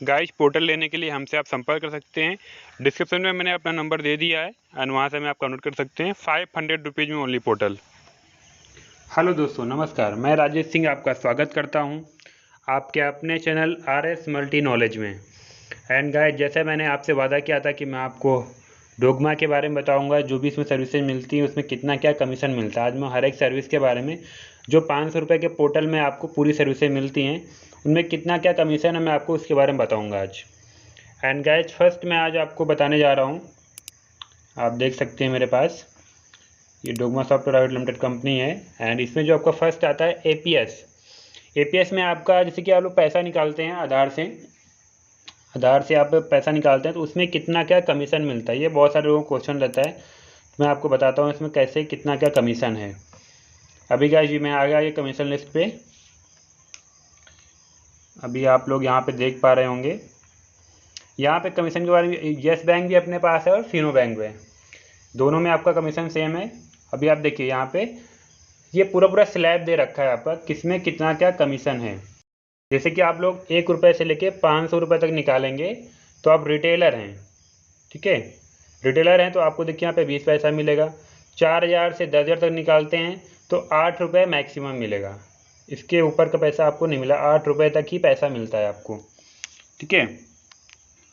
Guys portal लेने के लिए हमसे आप संपर्क कर सकते हैं। डिस्क्रिप्शन में मैंने अपना नंबर दे दिया है और वहाँ से हमें आप डाउनलोड कर सकते हैं। 500 रुपीज़ में ओनली पोर्टल। हेलो दोस्तों, नमस्कार। मैं राजेश सिंह आपका स्वागत करता हूँ आपके अपने चैनल RS मल्टी नॉलेज में। एंड गाइस, जैसे मैंने आपसे वादा किया था कि मैं आपको डोगमा के बारे में बताऊंगा, जो भी इसमें सर्विसेज मिलती हैं उसमें कितना क्या कमीशन मिलता है। आज मैं हर एक सर्विस के बारे में, जो 500 रुपये के पोर्टल में आपको पूरी सर्विसेज मिलती हैं, उनमें कितना क्या कमीशन है, मैं आपको उसके बारे में बताऊंगा आज। एंड गाइस, फर्स्ट मैं आज आपको बताने जा रहा हूँ, आप देख सकते हैं मेरे पास ये dogma software private limited company है। एंड इसमें जो आपका फर्स्ट आता है एपीएस में आपका, जैसे कि आप लोग पैसा निकालते हैं आधार से आप पैसा निकालते हैं, तो उसमें कितना क्या कमीशन मिलता है, ये बहुत सारे लोगों को क्वेश्चन रहता है। मैं आपको बताता हूँ इसमें कैसे कितना क्या कमीशन है। अभी गाइस जी मैं आ गया ये कमीशन लिस्ट पे। अभी आप लोग यहाँ पे देख पा रहे होंगे, यहाँ पे कमीशन के बारे में येस बैंक भी अपने पास है और फिनो बैंक भी, दोनों में आपका कमीशन सेम है। अभी आप देखिए यहाँ पे ये पूरा स्लैब दे रखा है आपका, किसमें कितना क्या कमीशन है। जैसे कि आप लोग 1 रुपये से लेके 500 रुपये तक निकालेंगे तो आप रिटेलर हैं, ठीक है। रिटेलर हैं तो आपको देखिए यहाँ पे 20 पैसा मिलेगा। 4000 से 10,000 तक निकालते हैं तो 8 रुपये मैक्सिमम मिलेगा। इसके ऊपर का पैसा आपको नहीं मिला, 8 रुपये तक ही पैसा मिलता है आपको, ठीक है।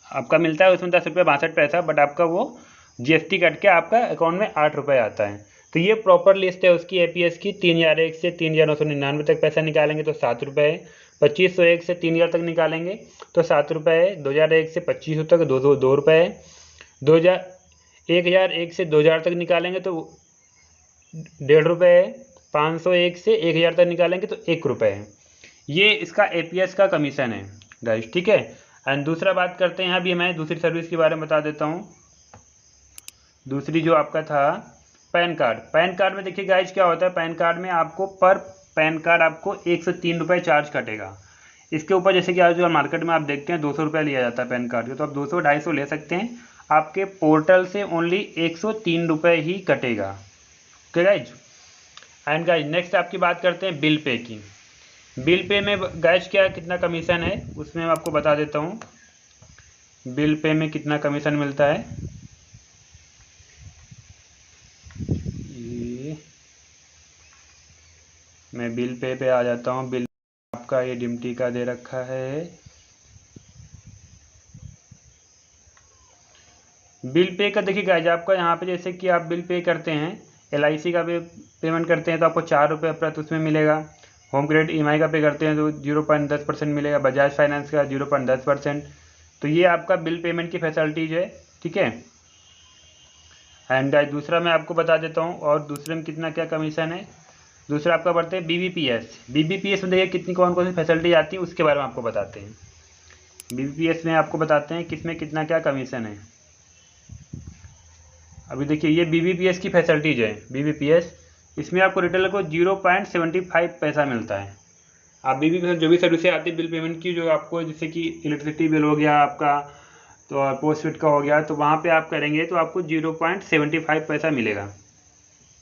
आपका मिलता है उसमें 10 रुपये 62 पैसा, बट आपका वो GST कट के आपका अकाउंट में 8 रुपये आता है। तो ये प्रॉपर लिस्ट है उसकी एपीएस की। 3001 से 3999 तक पैसा निकालेंगे तो 7 रुपये है। 2501 से 3000 तक निकालेंगे तो 7 रुपये है। 2001 से 2500 तक 2 रुपये है। 1001 से 2000 तक निकालेंगे तो 1.5 रुपये है। 501 से 1000 तक निकालेंगे तो 1 रुपये है। ये इसका एपीएस का कमीशन है गाइस, ठीक है। एंड दूसरा बात करते हैं, अभी मैं दूसरी सर्विस के बारे में बता देता हूँ। दूसरी जो आपका था पैन कार्ड में देखिए गाइस क्या होता है। पैन कार्ड में आपको पर पैन कार्ड आपको 103 रुपये चार्ज कटेगा। इसके ऊपर जैसे कि आज जो मार्केट में आप देखते हैं 200 रुपये लिया जाता है पैन कार्ड का, तो आप 200-250 ले सकते हैं। आपके पोर्टल से ओनली 103 रुपये ही कटेगा, okay guys. And guys next आपकी बात करते हैं बिल पे की। बिल पे में गाइज क्या कितना कमीशन है उसमें मैं आपको बता देता हूँ। बिल पे में कितना कमीशन मिलता है, ये मैं बिल पे आ जाता हूँ। बिल आपका ये डिम्टी का दे रखा है। बिल पे का देखिए गाइज आपका यहाँ पे, जैसे कि आप बिल पे करते हैं LIC का भी पेमेंट करते हैं तो आपको 4 रुपये प्रति उसमें मिलेगा। होम क्रेडिट EMI का पे करते हैं तो 0.10% मिलेगा। बजाज फाइनेंस का 0.10%। तो ये आपका बिल पेमेंट की फैसिलिटीज़ है, ठीक है। एंड दूसरा मैं आपको बता देता हूँ और दूसरे में कितना क्या कमीशन है। दूसरा आपका बढ़ते हैं BBPS में देखिए कितनी कौन सी फैसिलिटी आती है उसके बारे में आपको बताते हैं। BBPS में आपको बताते हैं किसमें कितना क्या कमीशन है। अभी देखिए ये BBPS की फैसिलिटीज़ है। BBPS इसमें आपको रिटेलर को 0.75 पैसा मिलता है। आप BBPS जो भी सर्विसेज आती है बिल पेमेंट की, जो आपको जैसे कि इलेक्ट्रिसिटी बिल हो गया आपका, तो पोस्टपेड का हो गया, तो वहाँ पे आप करेंगे तो आपको 0.75 पैसा मिलेगा,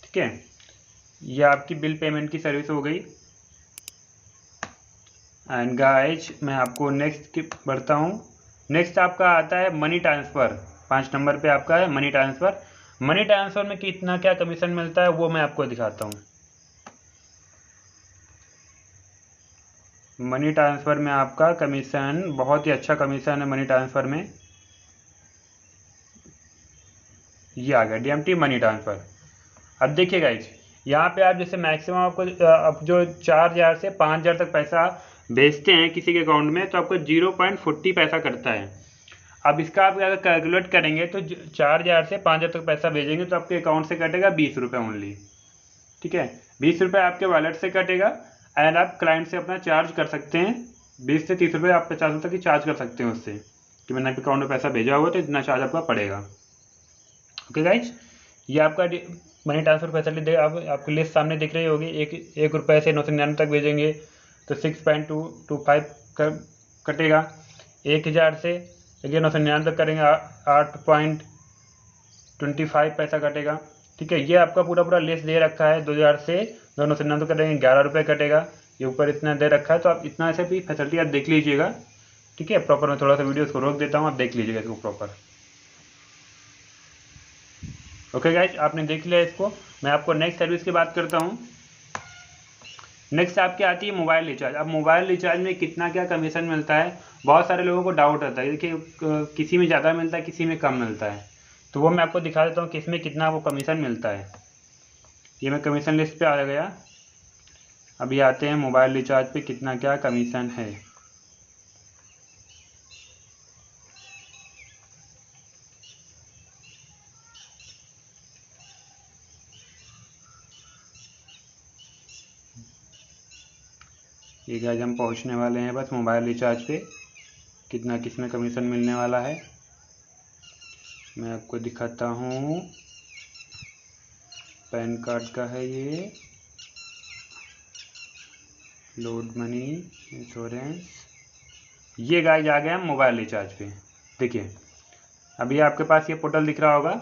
ठीक है। ये आपकी बिल पेमेंट की सर्विस हो गई। एंड गाइज मैं आपको नेक्स्ट की बढ़ता हूँ। नेक्स्ट आपका आता है मनी ट्रांसफ़र। 5 नंबर पे आपका है मनी ट्रांसफ़र। मनी ट्रांसफ़र में कितना क्या कमीशन मिलता है वो मैं आपको दिखाता हूँ। मनी ट्रांसफ़र में आपका कमीशन बहुत ही अच्छा कमीशन है मनी ट्रांसफ़र में। ये आ गया DMT मनी ट्रांसफ़र। अब देखिए गाइज यहाँ पे आप जैसे मैक्सिमम आपको अब जो 4000 से 5000 तक पैसा भेजते हैं किसी के अकाउंट में तो आपको 0.40 पैसा कटता है। अब इसका आप अगर कैलकुलेट करेंगे तो 4000 से 5000 तक पैसा भेजेंगे तो आपके अकाउंट से कटेगा 20 रुपये ओनली, ठीक है। 20 रुपये आपके वॉलेट से कटेगा। एंड आप क्लाइंट से अपना चार्ज कर सकते हैं 20 से 30 रुपये, आप 50 रुपये तक की चार्ज कर सकते हैं उससे, कि मैंने आपके अकाउंट में पैसा भेजा होगा तो इतना चार्ज आपका पड़ेगा, ओके गाइज। ये आपका मनी ट्रांसफ़र फैसिलिटी दे आपकी लिस्ट सामने दिख रही होगी। 1 रुपये से 999 तक भेजेंगे तो 6.225 कटेगा। 1000 से 999 तक करेंगे 8.25 पैसा कटेगा, ठीक है। ये आपका पूरा लिस्ट दे रखा है। 2000 से 999 करेंगे 11 रुपये कटेगा। ये ऊपर इतना दे रखा है, तो आप इतना से भी फैसिलिटी आप देख लीजिएगा ठीक है। प्रॉपर मैं थोड़ा सा वीडियो को रोक देता हूँ, आप देख लीजिएगा इसको प्रॉपर। ओके गाइज, आपने देख लिया इसको। मैं आपको नेक्स्ट सर्विस की बात करता हूँ। नेक्स्ट आपकी आती है मोबाइल रिचार्ज। अब मोबाइल रिचार्ज में कितना क्या कमीशन मिलता है, बहुत सारे लोगों को डाउट रहता है। देखिए किसी में ज़्यादा मिलता है, किसी में कम मिलता है, तो वो मैं आपको दिखा देता हूँ किस में कितना वो कमीशन मिलता है। ये मैं कमीशन लिस्ट पे आ गया। अभी आते हैं मोबाइल रिचार्ज पे कितना क्या कमीशन है। ये गाइस हम पहुंचने वाले हैं बस मोबाइल रिचार्ज पे, कितना किस में कमीशन मिलने वाला है मैं आपको दिखाता हूँ। पैन कार्ड का है ये, लोड मनी, इंश्योरेंस। ये गाइस आ गया हम मोबाइल रिचार्ज पे। देखिए अभी आपके पास ये पोर्टल दिख रहा होगा,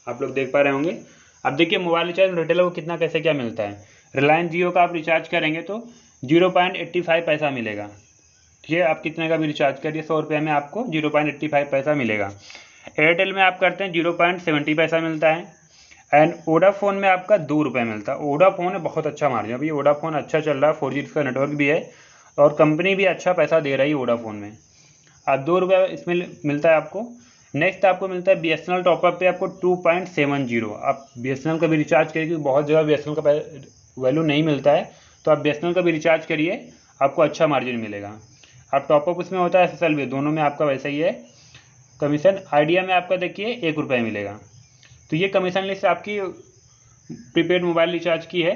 आप लोग देख पा रहे होंगे। अब देखिए मोबाइल रिचार्ज रिटेलर को कितना कैसे क्या मिलता है। रिलायंस जियो का आप रिचार्ज करेंगे तो 0.85 पैसा मिलेगा। ठीक है, आप कितने का भी रिचार्ज करिए 100 रुपये में आपको 0.85 पैसा मिलेगा। एयरटेल में आप करते हैं 0.70 पैसा मिलता है। एंड वोडाफोन में आपका 2 रुपये मिलता है। वोडाफोन है बहुत अच्छा मार्जिन, अभी वोडाफोन अच्छा चल रहा है, 4G का नेटवर्क भी है और कंपनी भी अच्छा पैसा दे रही है वोडाफोन में। आप 2 रुपये इसमें मिलता है आपको। नेक्स्ट आपको मिलता है BSNL टॉपअप पे आपको 2.70। आप BSNL का भी रिचार्ज करिए, क्योंकि बहुत जगह BSNL का वैल्यू नहीं मिलता है, तो आप BSNL का भी रिचार्ज करिए, आपको अच्छा मार्जिन मिलेगा। आप टॉपअप उसमें होता है, SSL भी, दोनों में आपका वैसा ही है कमीशन। आइडिया में आपका देखिए 1 रुपये मिलेगा। तो ये कमीशन लिस्ट आपकी प्रीपेड मोबाइल रिचार्ज की है।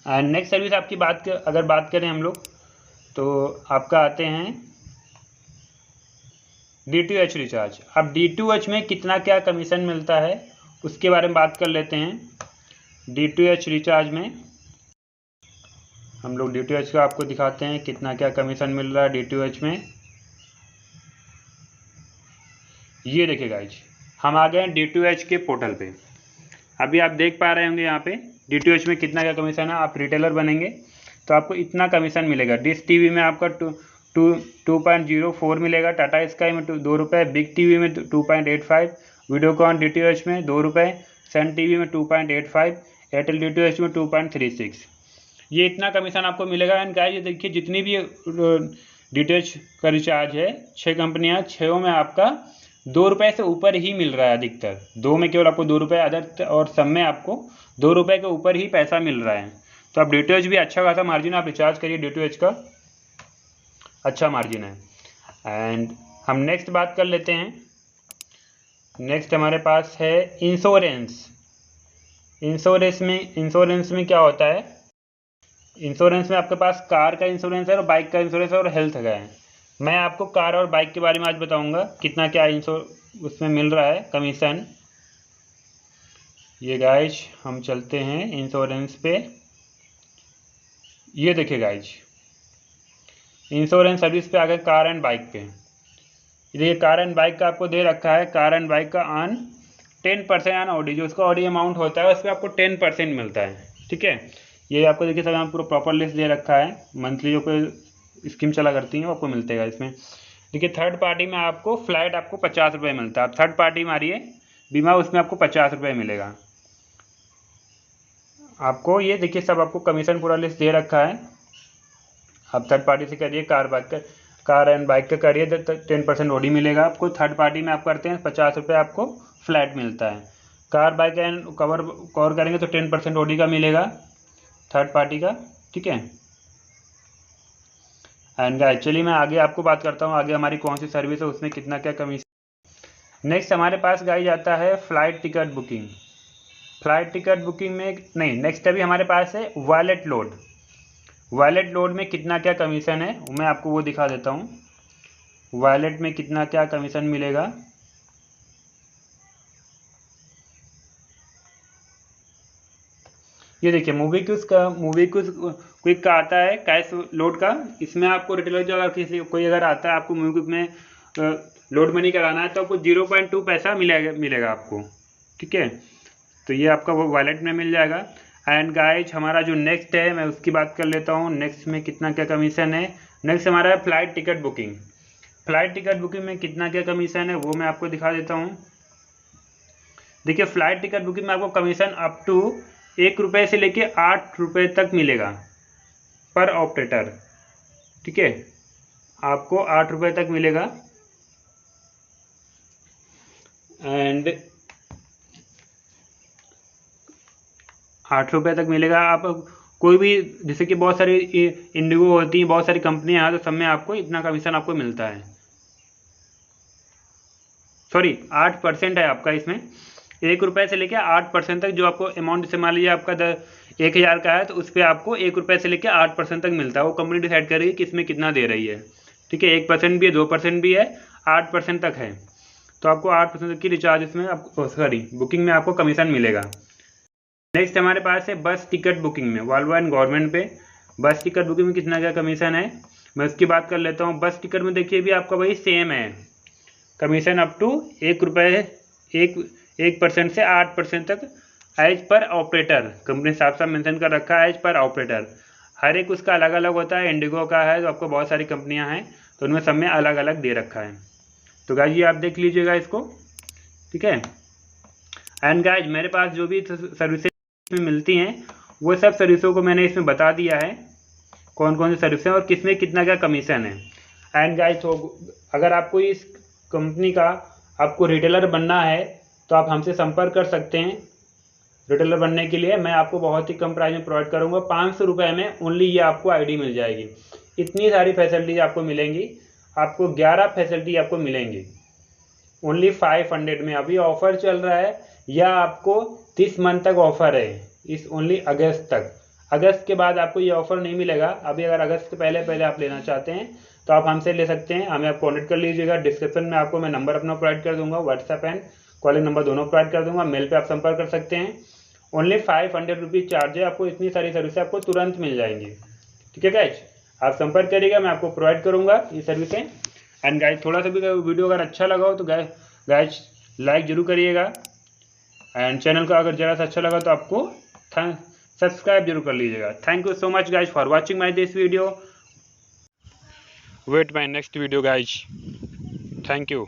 एंड नेक्स्ट सर्विस आपकी अगर बात करें हम लोग, तो आपका आते हैं DTH रिचार्ज। अब DTH में कितना क्या कमीशन मिलता है उसके बारे में बात कर लेते हैं। DTH रिचार्ज में हम लोग DTH का आपको दिखाते हैं कितना क्या कमीशन मिल रहा है DTH में। ये देखिए गाइज, हम आ गए हैं DTH के पोर्टल पे। अभी आप देख पा रहे होंगे यहाँ पे DTH में कितना क्या कमीशन है। आप रिटेलर बनेंगे तो आपको इतना कमीशन मिलेगा। डिश टीवी में आपका 2.04 मिलेगा, टाटा स्काई में 2 रुपये, बिग टीवी में 2.85, वीडियोकॉन DTH में 2 रुपये, सन टीवी में 2.85, एयरटेल DTH में 2.36। ये इतना कमीशन आपको मिलेगा। एंड गाइस ये देखिए जितनी भी DTH का रिचार्ज है, 6 कंपनियाँ, 6 में आपका 2 रुपये से ऊपर ही मिल रहा है अधिकतर। 2 में केवल आपको 2 रुपये, अदर और सब में आपको 2 रुपये के ऊपर ही पैसा मिल रहा है। तो आप DTH भी अच्छा खासा मार्जिन, आप रिचार्ज करिए, DTH का अच्छा मार्जिन है। एंड हम नेक्स्ट बात कर लेते हैं। नेक्स्ट हमारे पास है इंश्योरेंस। इंश्योरेंस में क्या होता है, इंश्योरेंस में आपके पास कार का इंश्योरेंस है और बाइक का इंश्योरेंस है और हेल्थ का है। मैं आपको कार और बाइक के बारे में आज बताऊंगा कितना क्या उसमें मिल रहा है कमीशन। ये गाइज हम चलते हैं इंश्योरेंस पे। ये देखिए गाइज इंश्योरेंस सर्विस पे आ गए कार एंड बाइक पे। देखिए कार एंड बाइक का आपको दे रखा है, कार एंड बाइक का ऑन 10% ऑन ऑडी, जो उसका ऑडी अमाउंट होता है उस पर आपको 10% मिलता है। ठीक है, ये आपको देखिए सब पूरा प्रॉपर लिस्ट दे रखा है। मंथली जो कोई स्कीम चला करती है वो आपको मिलतेगा इसमें। देखिए थर्ड पार्टी में आपको फ्लाइट आपको 50 रुपये मिलता है। आप थर्ड पार्टी मारिए बीमा, उसमें आपको 50 रुपये मिलेगा आपको। ये देखिए सब आपको कमीशन पूरा लिस्ट दे रखा है। आप थर्ड पार्टी से करिए, कार एंड बाइक का करिए तो 10% ओडी मिलेगा आपको। थर्ड पार्टी में आप करते हैं 50 रुपये आपको फ्लैट मिलता है। कार बाइक एंड कवर करेंगे तो 10% ओडी का मिलेगा थर्ड पार्टी का। ठीक है, एंड एक्चुअली मैं आगे आपको बात करता हूँ आगे हमारी कौन सी सर्विस है, उसमें कितना क्या कमीशन। नेक्स्ट हमारे पास गाइज आता है flight ticket booking. Flight ticket booking में नहीं, नेक्स्ट अभी हमारे पास है वॉलेट लोड। वॉलेट लोड में कितना क्या कमीशन है मैं आपको वो दिखा देता हूँ। वॉलेट में कितना क्या कमीशन मिलेगा। ये देखिए मूवी क्विक का आता है कैश लोड का। इसमें आपको रिटेलर जो अगर कोई अगर आता है आपको मूवी क्विक में लोड मनी कराना है तो आपको 0.2 पैसा मिलेगा आपको। ठीक है, तो ये आपका वो वॉलेट में मिल जाएगा। एंड गाइज हमारा जो नेक्स्ट है मैं उसकी बात कर लेता हूँ। नेक्स्ट में कितना क्या कमीशन है। नेक्स्ट हमारा है flight ticket booking. Flight ticket booking में कितना क्या कमीशन है वो मैं आपको दिखा देता हूँ। देखिए फ़्लाइट टिकट बुकिंग में आपको कमीशन अप टू ₹1 से लेके ₹8 तक मिलेगा पर ऑपरेटर। ठीक है, आपको ₹8 तक मिलेगा। एंड ₹8 तक मिलेगा। आप कोई भी, जैसे कि बहुत सारी इंडिगो होती हैं, बहुत सारी कंपनियां हैं, तो सब में आपको इतना कमीशन आपको मिलता है। सॉरी 8% है आपका इसमें। ₹1 से लेकर 8% तक जो आपको अमाउंट, जैसे मान लीजिए आपका 1000 का है तो उस पर आपको ₹1 से लेकर 8% तक मिलता है। वो कंपनी डिसाइड करेगी कि इसमें कितना दे रही है। ठीक है, 1% भी है, 2% भी है, 8% तक है। तो आपको 8% तक की रिचार्ज इसमें आपको, सॉरी बुकिंग में आपको कमीशन मिलेगा। नेक्स्ट हमारे पास है बस टिकट बुकिंग में, वॉल्वो एंड गवर्नमेंट पे बस टिकट बुकिंग में कितना क्या कमीशन है मैं उसकी बात कर लेता हूँ। बस टिकट में देखिए भी आपका वही सेम है, कमीशन अप टू ₹1 से 8% तक एज पर ऑपरेटर। कंपनी साफ साफ मेंशन कर रखा है एज पर ऑपरेटर। हर एक उसका अलग अलग होता है। इंडिगो का है तो आपको बहुत सारी कंपनियां हैं तो उनमें सब में अलग अलग दे रखा है। तो गाइज ये आप देख लीजिएगा इसको। ठीक है, एंड गाइज मेरे पास जो भी सर्विसेज में मिलती हैं वो सब सर्विसों को मैंने इसमें बता दिया है, कौन कौन सी सर्विस है और किसमें कितना क्या कमीशन है। एंड गाइज तो अगर आपको इस कंपनी का आपको रिटेलर बनना है तो आप हमसे संपर्क कर सकते हैं। रिटेलर बनने के लिए मैं आपको बहुत ही कम प्राइस में प्रोवाइड करूँगा। ₹500 में ओनली ये आपको आईडी मिल जाएगी। इतनी सारी फैसिलिटीज आपको मिलेंगी, आपको 11 फैसिलिटी आपको मिलेंगी ओनली 500 में। अभी ऑफर चल रहा है, या आपको 30 मंथ तक ऑफर है, इस ओनली अगस्त तक। अगस्त के बाद आपको ये ऑफर नहीं मिलेगा। अभी अगर अगस्त के पहले पहले आप लेना चाहते हैं तो आप हमसे ले सकते हैं, हमें आप कॉन्टेक्ट कर लीजिएगा। डिस्क्रिप्शन में आपको मैं नंबर अपना प्रोवाइड कर दूंगा, व्हाट्सएप एंड कॉलिंग नंबर दोनों प्रोवाइड कर दूंगा। मेल पे आप संपर्क कर सकते हैं। ओनली 500 रुपीज़ चार्ज है, आपको इतनी सारी सर्विस आपको तुरंत मिल जाएंगी। ठीक है गाइज, आप संपर्क करिएगा, मैं आपको प्रोवाइड करूँगा ये सर्विसें। एंड गाइज थोड़ा सा भी वीडियो अगर अच्छा लगा हो तो गाइज लाइक जरूर करिएगा। एंड चैनल का अगर जरा सा अच्छा लगा तो आपको सब्सक्राइब जरूर कर लीजिएगा। Thank you so much guys for watching my this video. Wait my next video guys. Thank you.